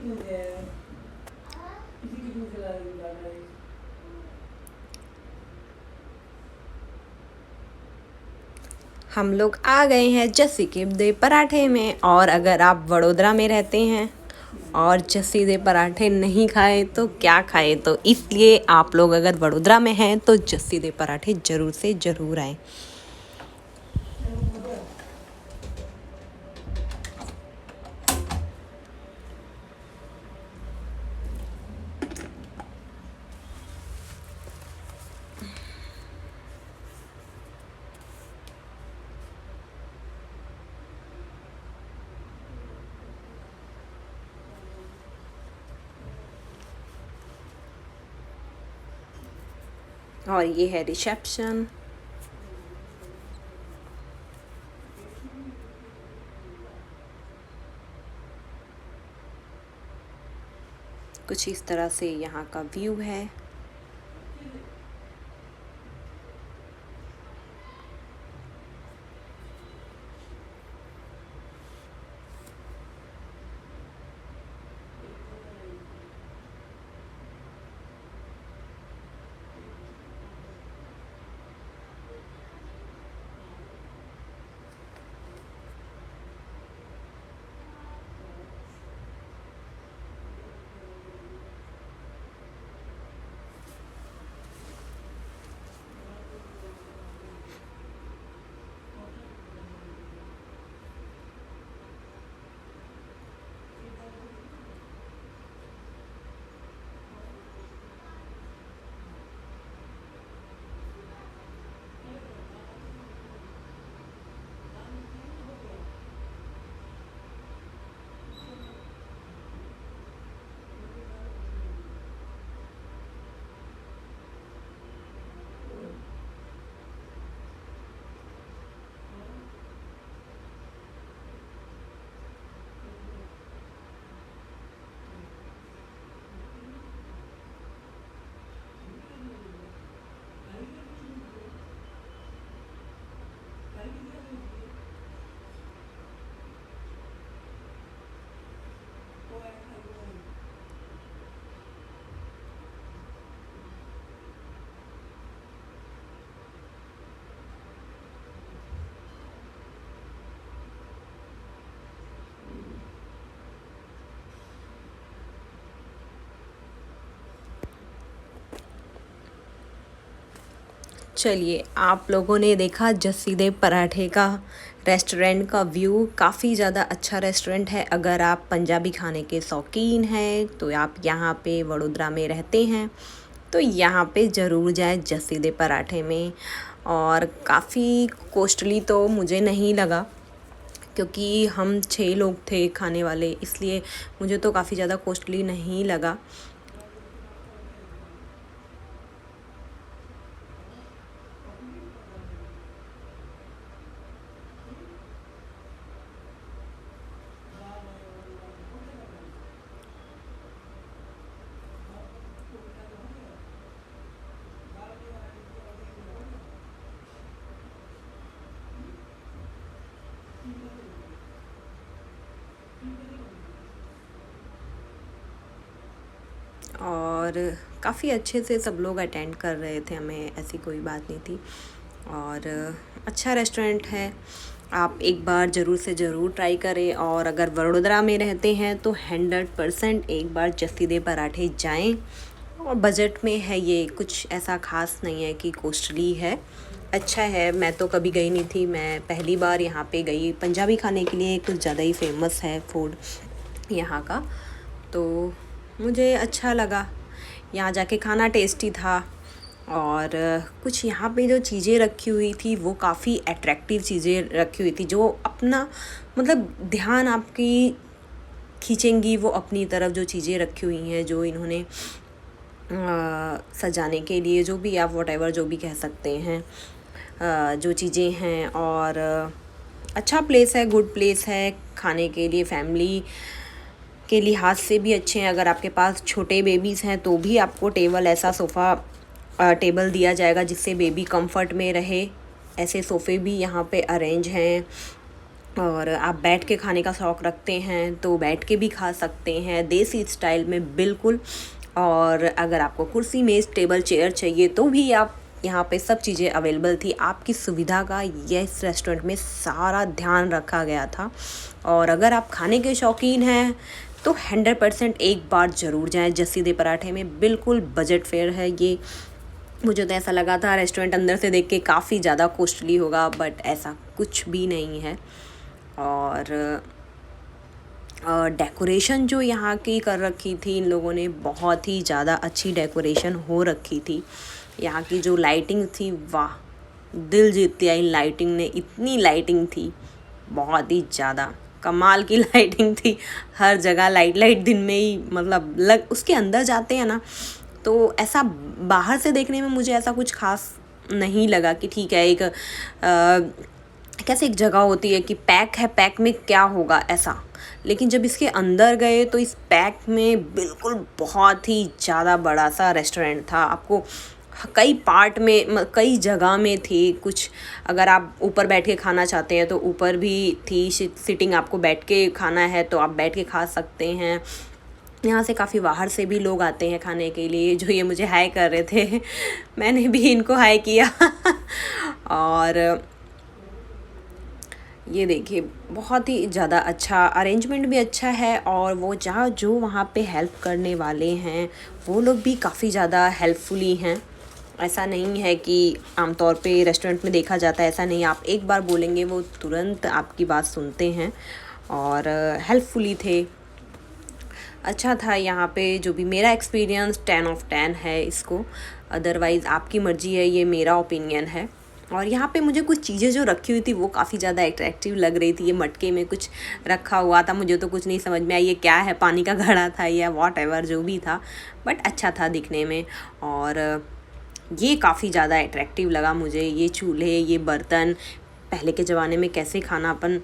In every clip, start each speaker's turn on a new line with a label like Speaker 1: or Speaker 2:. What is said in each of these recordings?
Speaker 1: हम लोग आ गए हैं जस्सी के दे पराठे में। और अगर आप वडोदरा में रहते हैं और जस्सी दे पराठे नहीं खाए तो क्या खाए, तो इसलिए आप लोग अगर वडोदरा में हैं तो जस्सी दे पराठे ज़रूर से ज़रूर आए। और ये है रिसेप्शन। कुछ इस तरह से यहाँ का व्यू है। चलिए, आप लोगों ने देखा जस्सी दे पराठे का रेस्टोरेंट का व्यू। काफ़ी ज़्यादा अच्छा रेस्टोरेंट है। अगर आप पंजाबी खाने के शौकीन हैं तो आप यहाँ पे वडोदरा में रहते हैं तो यहाँ पे ज़रूर जाएं जस्सी दे पराठे में। और काफ़ी कॉस्टली तो मुझे नहीं लगा, क्योंकि हम 6 लोग थे खाने वाले, इसलिए मुझे तो काफ़ी ज़्यादा कॉस्टली नहीं लगा। और काफ़ी अच्छे से सब लोग अटेंड कर रहे थे, हमें ऐसी कोई बात नहीं थी। और अच्छा रेस्टोरेंट है, आप एक बार ज़रूर से ज़रूर ट्राई करें। और अगर वडोदरा में रहते हैं तो 100% एक बार जस्सी दे पराठे जाएं। और बजट में है ये, कुछ ऐसा ख़ास नहीं है कि कॉस्टली है, अच्छा है। मैं तो कभी गई नहीं थी, मैं पहली बार यहाँ पे गई। पंजाबी खाने के लिए कुछ ज़्यादा ही फेमस है फूड यहाँ का, तो मुझे अच्छा लगा। यहाँ जाके खाना टेस्टी था। और कुछ यहाँ पे जो चीज़ें रखी हुई थी वो काफ़ी अट्रैक्टिव चीज़ें रखी हुई थी, जो अपना मतलब ध्यान आपकी खींचेंगी वो अपनी तरफ। जो चीज़ें रखी हुई हैं, जो इन्होंने सजाने के लिए, जो भी आप वॉटेवर जो भी कह सकते हैं, जो चीज़ें हैं। और अच्छा प्लेस है, गुड प्लेस है खाने के लिए। फैमिली के लिहाज से भी अच्छे हैं। अगर आपके पास छोटे बेबीज़ हैं तो भी आपको टेबल, ऐसा सोफ़ा टेबल दिया जाएगा जिससे बेबी कंफर्ट में रहे। ऐसे सोफ़े भी यहाँ पे अरेंज हैं। और आप बैठ के खाने का शौक़ रखते हैं तो बैठ के भी खा सकते हैं देसी स्टाइल में बिल्कुल। और अगर आपको कुर्सी मेज़ टेबल चेयर चाहिए तो भी आप यहाँ पे सब चीज़ें अवेलेबल थी। आपकी सुविधा का ये इस रेस्टोरेंट में सारा ध्यान रखा गया था। और अगर आप खाने के शौकीन हैं तो 100% एक बार ज़रूर जाएं। जस्सी दे पराठे में बिल्कुल बजट फेयर है ये। मुझे तो ऐसा लगा था रेस्टोरेंट अंदर से देख के काफ़ी ज़्यादा कॉस्टली होगा, बट ऐसा कुछ भी नहीं है। और डेकोरेशन जो यहाँ की कर रखी थी इन लोगों ने, बहुत ही ज़्यादा अच्छी डेकोरेशन हो रखी थी। यहाँ की जो लाइटिंग थी, वाह, दिल जीत लिया इन लाइटिंग ने। इतनी लाइटिंग थी, बहुत ही ज़्यादा कमाल की लाइटिंग थी। हर जगह लाइट दिन में ही मतलब उसके अंदर जाते हैं ना तो ऐसा बाहर से देखने में मुझे ऐसा कुछ खास नहीं लगा कि ठीक है एक कैसे एक जगह होती है कि पैक है, पैक में क्या होगा ऐसा। लेकिन जब इसके अंदर गए तो इस पैक में बिल्कुल बहुत ही ज़्यादा बड़ा सा रेस्टोरेंट था। आपको कई पार्ट में कई जगह में थी कुछ। अगर आप ऊपर बैठ के खाना चाहते हैं तो ऊपर भी थी सिटिंग, आपको बैठ के खाना है तो आप बैठ के खा सकते हैं। यहाँ से काफ़ी बाहर से भी लोग आते हैं खाने के लिए, जो ये मुझे हाय कर रहे थे मैंने भी इनको हाय किया और ये देखिए बहुत ही ज़्यादा अच्छा अरेंजमेंट भी अच्छा है। और वो जो वहाँ पे हेल्प करने वाले हैं वो लोग भी काफ़ी ज़्यादा हेल्पफुली हैं। ऐसा नहीं है कि आमतौर पे रेस्टोरेंट में देखा जाता है, ऐसा नहीं। आप एक बार बोलेंगे वो तुरंत आपकी बात सुनते हैं और हेल्पफुली थे। अच्छा था यहाँ पे जो भी मेरा एक्सपीरियंस 10/10 है इसको। अदरवाइज़ आपकी मर्ज़ी है, ये मेरा ओपिनियन है। और यहाँ पे मुझे कुछ चीज़ें जो रखी हुई थी वो काफ़ी ज़्यादा अट्रैक्टिव लग रही थी। ये मटके में कुछ रखा हुआ था, मुझे तो कुछ नहीं समझ में आई ये क्या है, पानी का घड़ा था या व्हाटएवर जो भी था, बट अच्छा था दिखने में। और ये काफ़ी ज़्यादा अट्रैक्टिव लगा मुझे। ये चूल्हे, ये बर्तन, पहले के ज़माने में कैसे खाना अपन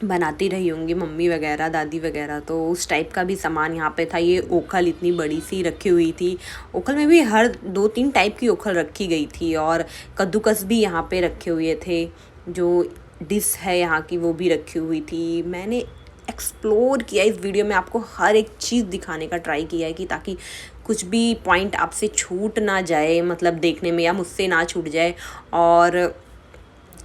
Speaker 1: बनाती रही होंगी मम्मी वगैरह, दादी वगैरह, तो उस टाइप का भी सामान यहाँ पे था। ये ओखल इतनी बड़ी सी रखी हुई थी। ओखल में भी हर 2-3 टाइप की ओखल रखी गई थी। और कद्दूकस भी यहाँ पे रखे हुए थे। जो डिश है यहाँ की वो भी रखी हुई थी। मैंने एक्सप्लोर किया इस वीडियो में, आपको हर एक चीज़ दिखाने का ट्राई किया है कि ताकि कुछ भी पॉइंट आपसे छूट ना जाए, मतलब देखने में, या मुझसे ना छूट जाए। और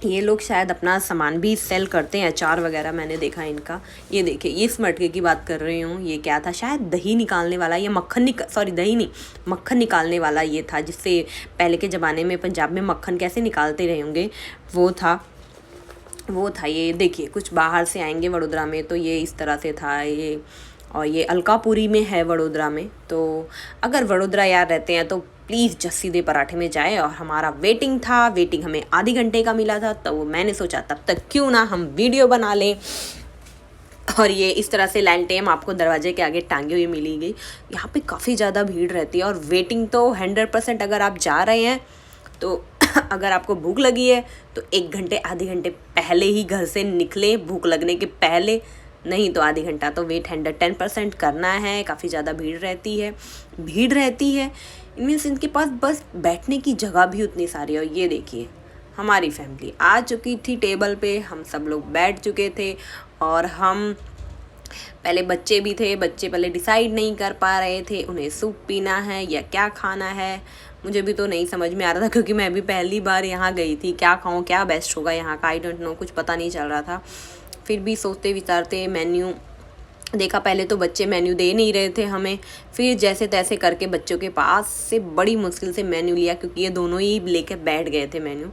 Speaker 1: ये लोग शायद अपना सामान भी सेल करते हैं, अचार वगैरह मैंने देखा इनका। ये देखिए, ये इस मटके की बात कर रही हूँ। ये क्या था, शायद दही निकालने वाला या दही नहीं, मक्खन निकालने वाला ये था, जिससे पहले के ज़माने में पंजाब में मक्खन कैसे निकालते रहे होंगे वो था। ये देखिए, कुछ बाहर से आएंगे वडोदरा में तो ये इस तरह से था ये। और ये अलकापुरी में है वडोदरा में। तो अगर वडोदरा यार रहते हैं तो प्लीज़ जस्सी दे पराठे में जाएं। और हमारा वेटिंग हमें आधे घंटे का मिला था, तो मैंने सोचा तब तक क्यों ना हम वीडियो बना लें। और ये इस तरह से लैंटेम आपको दरवाजे के आगे टांगी हुई मिली गई। यहाँ पे काफ़ी ज़्यादा भीड़ रहती है। और वेटिंग तो 100%, अगर आप जा रहे हैं तो अगर आपको भूख लगी है तो 1 घंटे आधे घंटे पहले ही घर से निकले, भूख लगने के पहले, नहीं तो आधे घंटा तो वेट 110% करना है। काफ़ी ज़्यादा भीड़ रहती है मीन्स इनके पास बस बैठने की जगह भी उतनी सारी है। और ये देखिए, हमारी फैमिली आ चुकी थी टेबल पे, हम सब लोग बैठ चुके थे। और हम पहले बच्चे भी थे, बच्चे पहले डिसाइड नहीं कर पा रहे थे उन्हें सूप पीना है या क्या खाना है। मुझे भी तो नहीं समझ में आ रहा था, क्योंकि मैं भी पहली बार यहाँ गई थी। क्या खाऊँ, क्या बेस्ट होगा यहाँ का, आई डोंट नो, कुछ पता नहीं चल रहा था। फिर भी सोचते विचारते मेन्यू देखा। पहले तो बच्चे मेन्यू दे नहीं रहे थे हमें, फिर जैसे तैसे करके बच्चों के पास से बड़ी मुश्किल से मेन्यू लिया, क्योंकि ये दोनों ही लेके बैठ गए थे, मेन्यू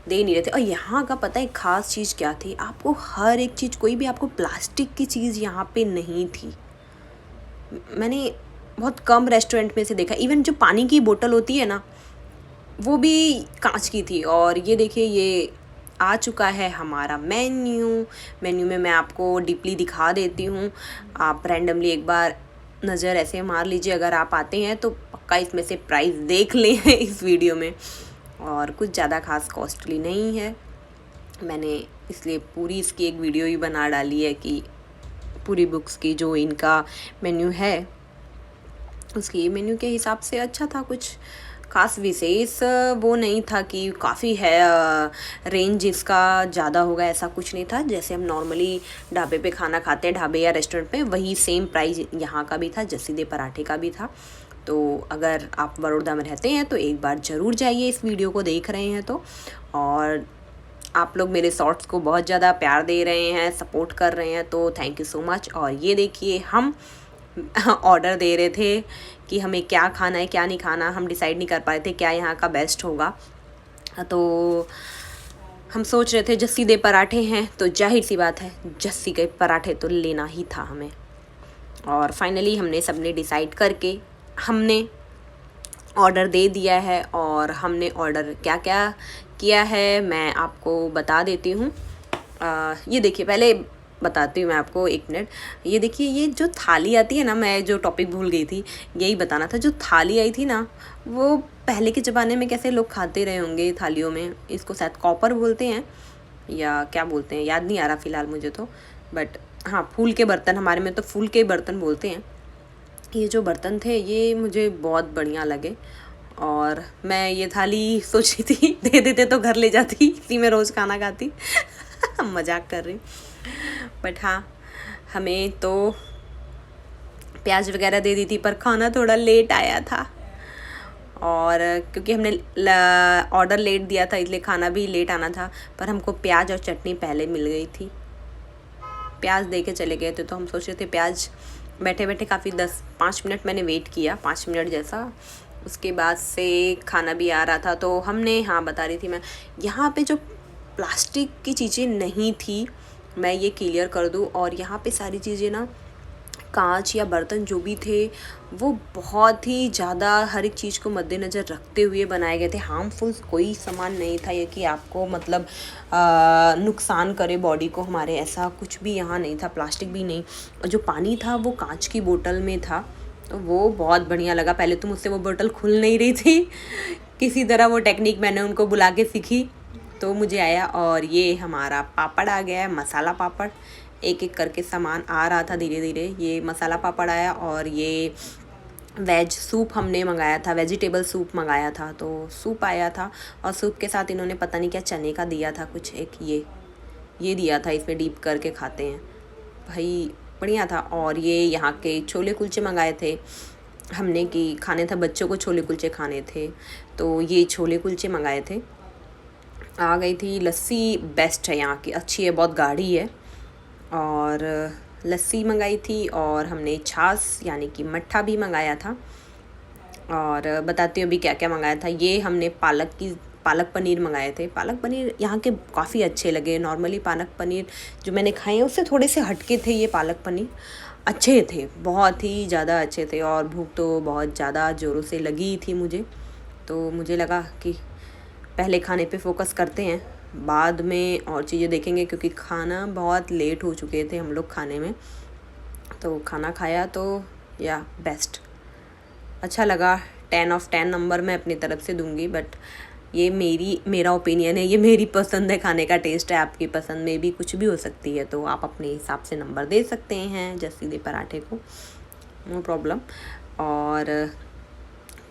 Speaker 1: दे नहीं रहे थे। और यहाँ का पता है खास चीज़ क्या थी, आपको हर एक चीज़, कोई भी आपको प्लास्टिक की चीज़ यहाँ पे नहीं थी। मैंने बहुत कम रेस्टोरेंट में से देखा, इवन जो पानी की बोतल होती है ना वो भी कांच की थी। और ये देखिए, ये आ चुका है हमारा मेन्यू में मैं आपको डीपली दिखा देती हूँ। आप रैंडमली एक बार नज़र ऐसे मार लीजिए, अगर आप आते हैं तो पक्का इसमें से प्राइस देख लें इस वीडियो में। और कुछ ज़्यादा खास कॉस्टली नहीं है, मैंने इसलिए पूरी इसकी एक वीडियो ही बना डाली है कि पूरी बुक्स की जो इनका मेन्यू है उसकी मेन्यू के हिसाब से अच्छा था, कुछ खास विशेष वो नहीं था कि काफ़ी है रेंज इसका ज़्यादा होगा, ऐसा कुछ नहीं था। जैसे हम नॉर्मली ढाबे पे खाना खाते हैं, ढाबे या रेस्टोरेंट पे, वही सेम प्राइस यहाँ का भी था, जस्सी दे पराठे का भी था। तो अगर आप बड़ौदा में रहते हैं तो एक बार ज़रूर जाइए, इस वीडियो को देख रहे हैं तो। और आप लोग मेरे शॉर्ट्स को बहुत ज़्यादा प्यार दे रहे हैं, सपोर्ट कर रहे हैं, तो थैंक यू सो मच। और ये देखिए हम ऑर्डर दे रहे थे कि हमें क्या खाना है क्या नहीं खाना, हम डिसाइड नहीं कर पा रहे थे क्या यहाँ का बेस्ट होगा। तो हम सोच रहे थे जस्सी दे पराठे हैं तो जाहिर सी बात है जस्सी के पराठे तो लेना ही था हमें। और फाइनली हमने सबने डिसाइड करके हमने ऑर्डर दे दिया है। और हमने ऑर्डर क्या क्या किया है मैं आपको बता देती हूँ। ये देखिए, पहले बताती हूँ मैं आपको, एक मिनट। ये देखिए, ये जो थाली आती है ना, मैं जो टॉपिक भूल गई थी यही बताना था। जो थाली आई थी ना, वो पहले के ज़माने में कैसे लोग खाते रहे होंगे थालियों में, इसको शायद कॉपर बोलते हैं या क्या बोलते हैं, याद नहीं आ रहा फ़िलहाल मुझे तो। बट हाँ, फूल के बर्तन, हमारे में तो फूल के बर्तन बोलते हैं। ये जो बर्तन थे ये मुझे बहुत बढ़िया लगे और मैं ये थाली सोची थी दे देते तो घर ले जाती, इसी में रोज़ खाना खाती। मजाक कर रही, बट हाँ, हमें तो प्याज वगैरह दे दी थी, पर खाना थोड़ा लेट आया था। और क्योंकि हमने ऑर्डर लेट दिया था इसलिए खाना भी लेट आना था। पर हमको प्याज और चटनी पहले मिल गई थी, प्याज दे के चले गए थे। तो हम सोच रहे थे प्याज, बैठे बैठे काफ़ी 10-5 मिनट मैंने वेट किया, 5 मिनट जैसा। उसके बाद से खाना भी आ रहा था। तो हमने, हाँ बता रही थी मैं, यहाँ पे जो प्लास्टिक की चीज़ें नहीं थी, मैं ये क्लियर कर दूँ। और यहाँ पे सारी चीज़ें ना, कांच या बर्तन जो भी थे वो बहुत ही ज़्यादा हर एक चीज़ को मद्देनज़र रखते हुए बनाए गए थे। हार्मफुल कोई सामान नहीं था ये कि आपको मतलब नुकसान करे बॉडी को हमारे, ऐसा कुछ भी यहाँ नहीं था, प्लास्टिक भी नहीं। और जो पानी था वो कांच की बोतल में था, तो वो बहुत बढ़िया लगा। पहले तो मुझसे वो बोतल खुल नहीं रही थी, किसी तरह वो टेक्निक मैंने उनको बुला के सीखी तो मुझे आया। और ये हमारा पापड़ आ गया है, मसाला पापड़। एक एक करके सामान आ रहा था धीरे धीरे। ये मसाला पापड़ आया और ये वेज सूप हमने मंगाया था, वेजिटेबल सूप मंगाया था, तो सूप आया था। और सूप के साथ इन्होंने पता नहीं क्या चने का दिया था कुछ, एक ये दिया था, इसमें डीप करके खाते हैं भाई, बढ़िया था। और ये यहाँ के छोले कुलचे मंगाए थे हमने कि खाने था, बच्चों को छोले कुलचे खाने थे, तो ये छोले कुलचे मंगाए थे। आ गई थी लस्सी, बेस्ट है यहाँ की, अच्छी है, बहुत गाढ़ी है। और लस्सी मंगाई थी और हमने छाछ यानी कि मट्ठा भी मंगाया था। और बताती हूँ अभी क्या क्या मंगाया था। ये हमने पालक पनीर मंगाए थे। पालक पनीर यहाँ के काफ़ी अच्छे लगे। नॉर्मली पालक पनीर जो मैंने खाए हैं उससे थोड़े से हटके थे, ये पालक पनीर अच्छे थे, बहुत ही ज़्यादा अच्छे थे। और भूख तो बहुत ज़्यादा ज़ोरों से लगी थी मुझे, तो मुझे लगा कि पहले खाने पे फोकस करते हैं, बाद में और चीज़ें देखेंगे, क्योंकि खाना बहुत लेट हो चुके थे हम लोग खाने में। तो खाना खाया तो या बेस्ट, अच्छा लगा। 10/10 नंबर मैं अपनी तरफ से दूंगी। बट ये मेरा ओपिनियन है, ये मेरी पसंद है, खाने का टेस्ट है। आपकी पसंद में भी कुछ भी हो सकती है, तो आप अपने हिसाब से नंबर दे सकते हैं जस्सी दे पराठे को, नो प्रॉब्लम। और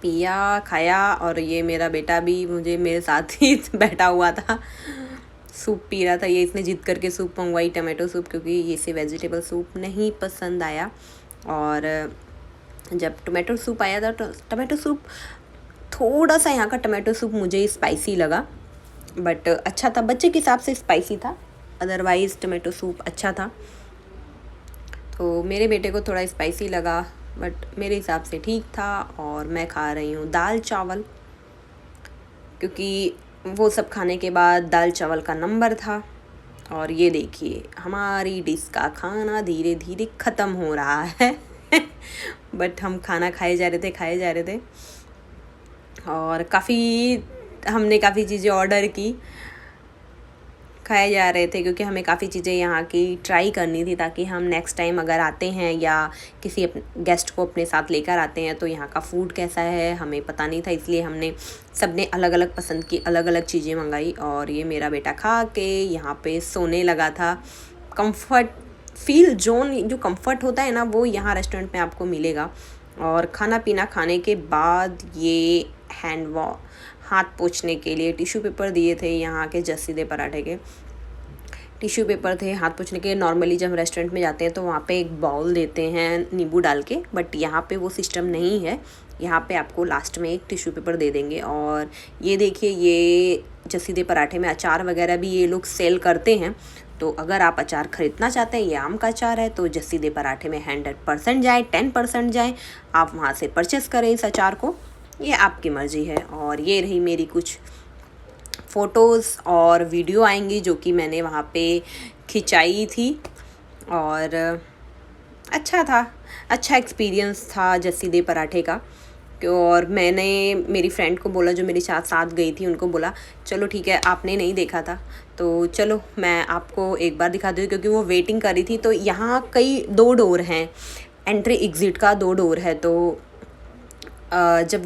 Speaker 1: पिया खाया। और ये मेरा बेटा भी मेरे साथ ही बैठा हुआ था, सूप पी रहा था। ये इसने जिद करके सूप मंगवाई, टमाटो सूप, क्योंकि ये से वेजिटेबल सूप नहीं पसंद आया। और जब टमाटो सूप आया था, तो टमाटो सूप थोड़ा सा, यहाँ का टमाटो सूप मुझे स्पाइसी लगा, बट अच्छा था, बच्चे के हिसाब से स्पाइसी था, अदरवाइज़ टमाटो सूप अच्छा था। तो मेरे बेटे को थोड़ा स्पाइसी लगा, बट मेरे हिसाब से ठीक था। और मैं खा रही हूँ दाल चावल, क्योंकि वो सब खाने के बाद दाल चावल का नंबर था। और ये देखिए हमारी डिश का खाना धीरे धीरे ख़त्म हो रहा है। बट हम खाना खाए जा रहे थे। और हमने काफ़ी चीज़ें ऑर्डर की, खाए जा रहे थे, क्योंकि हमें काफ़ी चीज़ें यहाँ की ट्राई करनी थी, ताकि हम नेक्स्ट टाइम अगर आते हैं या किसी गेस्ट को अपने साथ लेकर आते हैं तो यहाँ का फूड कैसा है हमें पता नहीं था। इसलिए हमने सबने अलग अलग पसंद की, अलग अलग चीज़ें मंगाई। और ये मेरा बेटा खा के यहाँ पे सोने लगा था। कंफर्ट फील जोन, जो कंफर्ट होता है ना, वो यहाँ रेस्टोरेंट में आपको मिलेगा। और खाना पीना खाने के बाद ये हाथ पोंछने के लिए टिश्यू पेपर दिए थे यहाँ के जस्सी दे पराठे के। टिश्यू पेपर थे हाथ पोंछने के। नॉर्मली जब रेस्टोरेंट में जाते हैं तो वहाँ पे एक बाउल देते हैं नींबू डाल के, बट यहाँ पे वो सिस्टम नहीं है। यहाँ पे आपको लास्ट में एक टिश्यू पेपर दे देंगे। और ये देखिए, ये जस्सी दे पराठे में अचार वगैरह भी ये लोग सेल करते हैं। तो अगर आप अचार ख़रीदना चाहते हैं, ये आम का अचार है, तो जस्सी दे पराठे में 100% जाए, 10% जाए, आप वहाँ से परचेस करें इस अचार को, ये आपकी मर्ज़ी है। और ये रही मेरी कुछ फ़ोटोज़ और वीडियो आएंगी जो कि मैंने वहाँ पे खिंचाई थी। और अच्छा था, अच्छा एक्सपीरियंस था जस्सी दे पराठे का। और मैंने मेरी फ्रेंड को बोला जो मेरे साथ गई थी, उनको बोला चलो ठीक है, आपने नहीं देखा था तो चलो मैं आपको एक बार दिखा दूँ, क्योंकि वो वेटिंग कर रही थी। तो यहाँ कई 2 डोर हैं, एंट्री एग्ज़िट का 2 डोर है। तो जब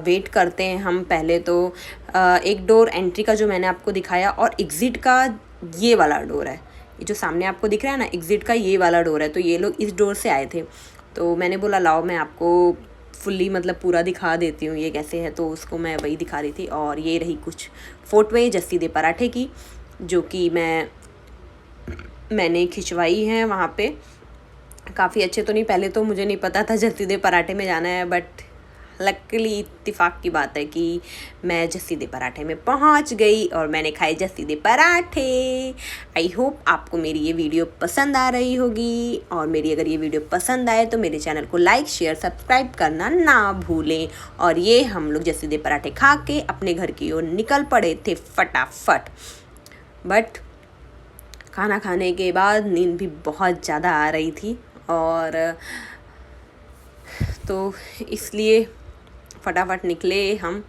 Speaker 1: वेट करते हैं हम, पहले तो एक डोर एंट्री का जो मैंने आपको दिखाया, और एग्ज़िट का ये वाला डोर है, ये जो सामने आपको दिख रहा है ना, एग्ज़िट का ये वाला डोर है। तो ये लोग इस डोर से आए थे, तो मैंने बोला लाओ मैं आपको फुल्ली मतलब पूरा दिखा देती हूँ ये कैसे है। तो उसको मैं वही दिखा रही थी। और ये रही कुछ फ़ोटोएँ जस्सी दे पराठे की, जो कि मैंने खिंचवाई हैं वहाँ पे। काफ़ी अच्छे तो नहीं, पहले तो मुझे नहीं पता था जस्सी दे पराठे में जाना है, बट लकीली इत्तेफाक की बात है कि मैं जस्सी दे पराठे में पहुंच गई और मैंने खाए जस्सी दे पराठे। आई होप आपको मेरी ये वीडियो पसंद आ रही होगी। और मेरी अगर ये वीडियो पसंद आए तो मेरे चैनल को लाइक शेयर सब्सक्राइब करना ना भूलें। और ये हम लोग जस्सी दे पराठे खा के अपने घर की ओर निकल पड़े थे फटाफट। बट खाना खाने के बाद नींद भी बहुत ज़्यादा आ रही थी, और तो इसलिए फटाफट निकले हम